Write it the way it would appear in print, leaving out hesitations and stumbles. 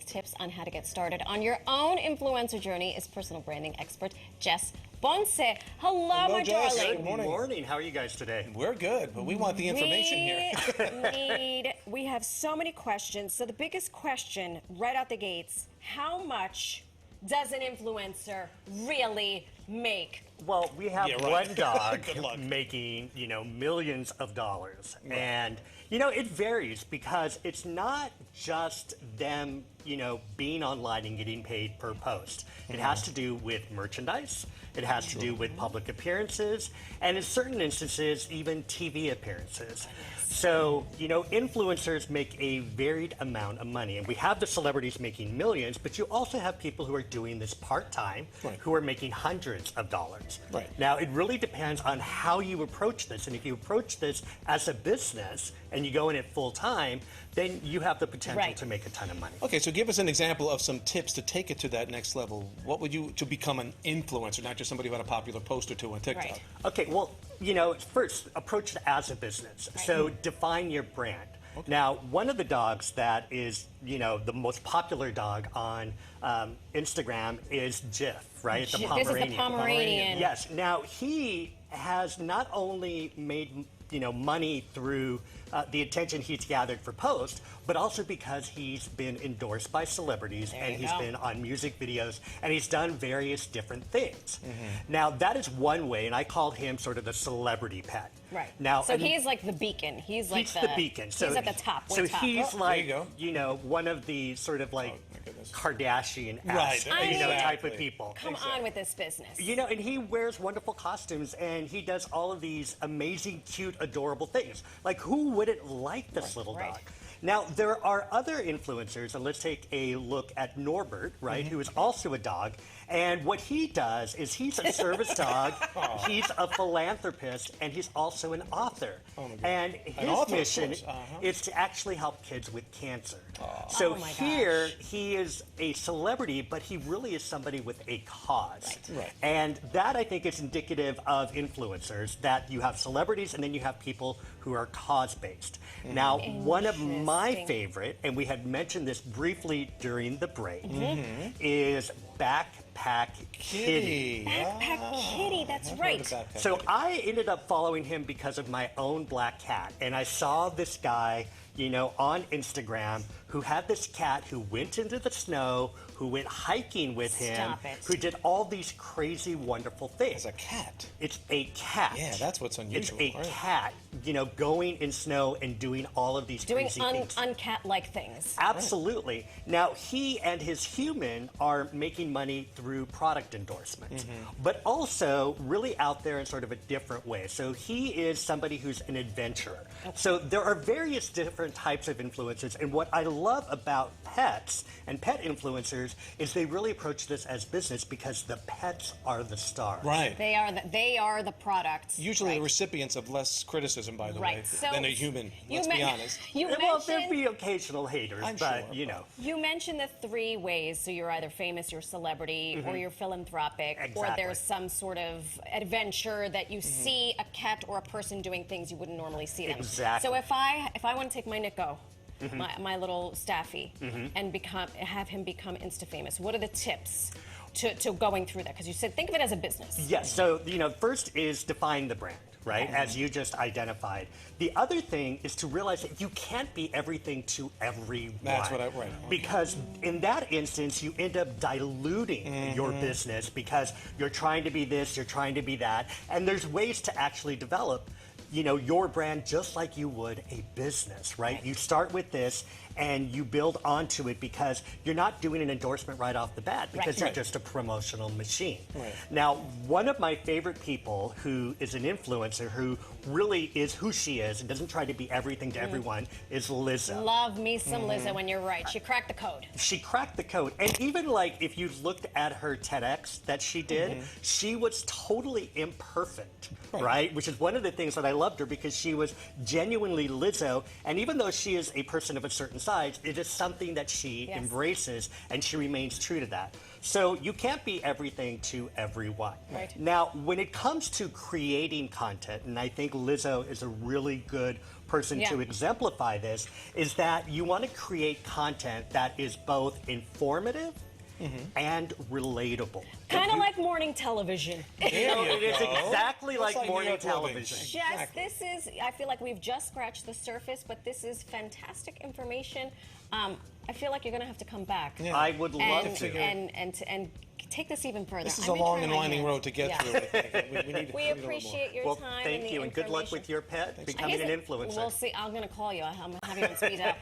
Tips on how to get started on your own influencer journey is personal branding expert Jess Bonce. Hello, my Jess. darling. Good morning. How are you guys today? We're good, but we want the information here. We have so many questions. So the biggest question right out the gates, how much does an influencer really make? Well, we have right. one dog Good luck. making, millions of dollars. Right. And, it varies because it's not just them, being online and getting paid per post. It has to do with merchandise. It has to do with public appearances. And in certain instances, even TV appearances. So, influencers make a varied amount of money. And we have the celebrities making millions, but you also have people who are doing this part-time, Right. who are making hundreds of dollars. Right. Now, it really depends on how you approach this. And if you approach this as a business and you go in it full-time, then you have the potential to make a ton of money. Okay, so give us an example of some tips to take it to that next level. What would you, to become an influencer, not just somebody who had a popular post or two on TikTok? Right. Okay, well, first, approach it as a business. Right. So define your brand. Okay. Now, one of the dogs that is, the most popular dog on Instagram is Jif, right? The Pomeranian. This is the Pomeranian. Yes. Now, he has not only made money through the attention he's gathered for posts, but also because he's been endorsed by celebrities and he's been on music videos and he's done various different things. Now, that is one way, and I call him sort of the celebrity pet. Right. Now, so he's like the beacon. He's like the beacon. So he's at the top. So top. he's like, there you one of the sort of like Kardashian-esque, Right, type of people. Come on with this business. And he wears wonderful costumes and he does all of these amazing, cute, adorable things. Like, who wouldn't like this little dog? Now, there are other influencers, and let's take a look at Norbert, right, who is also a dog. And what he does is he's a service dog, he's a philanthropist, and he's also an author. And his mission is to actually help kids with cancer. So here, he is a celebrity, but he really is somebody with a cause. Right. And that, I think, is indicative of influencers, that you have celebrities and then you have people who are cause-based. Now, one of my favorite, and we had mentioned this briefly during the break, is Backpack Kitty. Backpack Kitty, that's right. So I ended up following him because of my own black cat, and I saw this guy, on Instagram, who had this cat who went into the snow, who went hiking with him, who did all these crazy, wonderful things. It's a cat. It's a cat. Yeah, that's what's unusual. It's a cat, going in snow and doing all of these crazy things. Uncat-like things. Absolutely. Right. Now, he and his human are making money through product endorsements, but also really out there in sort of a different way. So he is somebody who's an adventurer. Okay. So there are various different types of influencers, and what I love about pets and pet influencers is they really approach this as business because the pets are the stars. Right. They are the product. Usually the recipients of less criticism, by the way, so than a human, let's be honest. Well, there'd be occasional haters, but, You mentioned the three ways. So you're either famous, you're a celebrity, or you're philanthropic, or there's some sort of adventure that you see a cat or a person doing things you wouldn't normally see them. Exactly. So if I want to take my Nico, my little staffy, and have him become insta-famous, what are the tips to going through that? Because you said think of it as a business. Yes. So, first is define the brand, right? As you just identified. The other thing is to realize that you can't be everything to everyone. That's what Because in that instance, you end up diluting your business because you're trying to be this, you're trying to be that, and there's ways to actually develop your brand just like you would a business, right? You start with this and you build onto it because you're not doing an endorsement right off the bat because you're just a promotional machine. Now, one of my favorite people who is an influencer who really is who she is and doesn't try to be everything to everyone is Lizzo. Love me some Lizzo when you're right. She cracked the code. She cracked the code. And even like if you looked at her TEDx that she did, she was totally imperfect, right? Which is one of the things that I loved her because she was genuinely Lizzo. And even though she is a person of a certain sides, it is something that she Yes. embraces, and she remains true to that. So you can't be everything to everyone. Right. Now, when it comes to creating content, and I think Lizzo is a really good person Yeah. to exemplify this, is that you want to create content that is both informative and relatable. Kind of like morning television. You know, it is go. exactly That's like like New morning York living. television. Just, Exactly. this is, I feel like we've just scratched the surface, but this is fantastic information. I feel like you're going to have to come back. Yeah. I would love and, to. and take this even further. This is I've a been long trying and my winding hand. road to get Yeah. through. I think. We need We a little more. appreciate your Well, time thank and the you, and good luck information. with your pet I becoming guess an influencer. We'll see. I'm going to call you. I'm having you on speed dial.